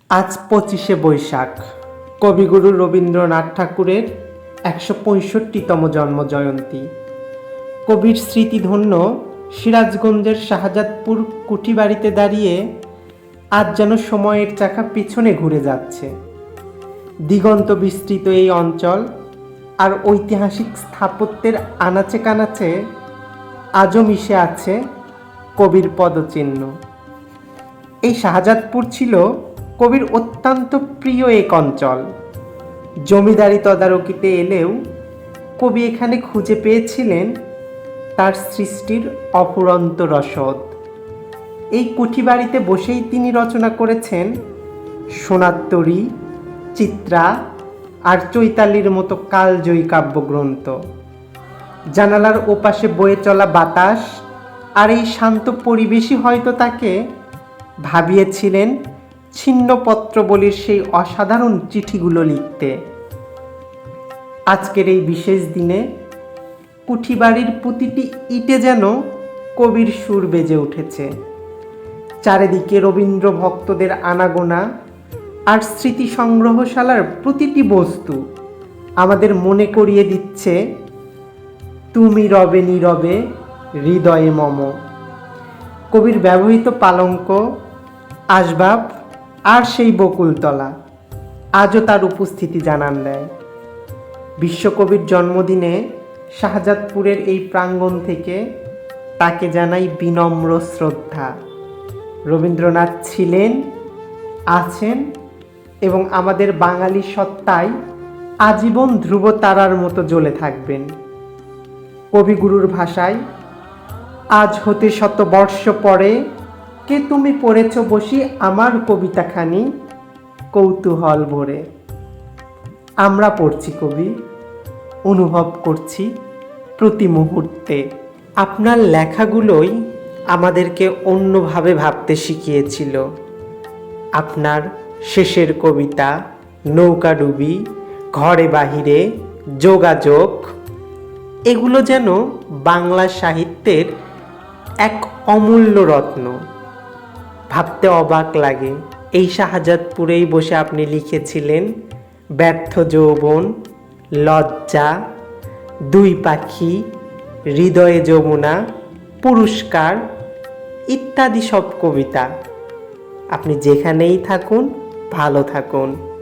আজ 25শে বৈশাখ, কবিগুরু রবীন্দ্রনাথ ঠাকুরের 165তম জন্মজয়ন্তী। কবির স্মৃতিধন্য সিরাজগঞ্জের শাহজাদপুর কুঠিবাড়িতে দাঁড়িয়ে আজ যেন সময়ের চাকা পিছনে ঘুরে যাচ্ছে। দিগন্ত বিস্তৃত এই অঞ্চল আর ঐতিহাসিক স্থাপত্যের আনাচে কানাচে আজও মিশে আছে কবির পদচিহ্ন। এই শাহজাদপুর ছিল কবির অত্যন্ত প্রিয় এক অঞ্চল। জমিদারি তদারকিতে এলেও কবি এখানে খুঁজে পেয়েছিলেন তার সৃষ্টির অফুরন্ত রসদ। এই কুঠিবাড়িতে বসেই তিনি রচনা করেছেন সোনার-তরী, চিত্রা আর চৈতালির মতো কালজয়ী কাব্যগ্রন্থ। জানালার ওপাশে বয়ে চলা বাতাস আর এই শান্ত পরিবেশই হয়তো তাকে ভাবিয়েছিলেন ছিন্নপত্রবলির সেই অসাধারণ চিঠিগুলো লিখতে। আজকের এই বিশেষ দিনে কুঠিবাড়ির প্রতিটি ইটে যেন কবির সুর বেজে উঠেছে। চারিদিকে রবীন্দ্র ভক্তদের আনাগোনা আর স্মৃতি সংগ্রহশালার প্রতিটি বস্তু আমাদের মনে করিয়ে দিচ্ছে তুমি রবে নীরবে হৃদয়ে মম। কবির ব্যবহৃত পালঙ্ক, আসবাব আর সেই বকুলতলা আজও তার উপস্থিতি জানান দেয়। বিশ্বকবির জন্মদিনে শাহজাদপুরের এই প্রাঙ্গণ থেকে তাকে জানাই বিনম্র শ্রদ্ধা। রবীন্দ্রনাথ ছিলেন, আছেন এবং আমাদের বাঙালি সত্তায় আজীবন ধ্রুবতারার মতো জ্বলে থাকবেন। কবিগুরুর ভাষায়, আজ হতে শতবর্ষ পরে কে তুমি পড়েছ বসি আমার কবিতাখানি কৌতূহল ভরে। আমরা পড়ছি কবি, অনুভব করছি প্রতি মুহূর্তে। আপনার লেখাগুলোই আমাদেরকে অন্যভাবে ভাবতে শিখিয়েছিল। আপনার শেষের কবিতা, নৌকাডুবি, ঘরে বাহিরে, যোগাযোগ, এগুলো যেন বাংলা সাহিত্যের এক অমূল্য রত্ন। ভাবতে অবাক লাগে এই শাহজাদপুরেই বসে আপনি লিখেছিলেন ব্যর্থ যৌবন, লজ্জা, দুই পাখি, হৃদয়ে যমুনা, পুরস্কার ইত্যাদি সব কবিতা। আপনি যেখানেই থাকুন ভালো থাকুন।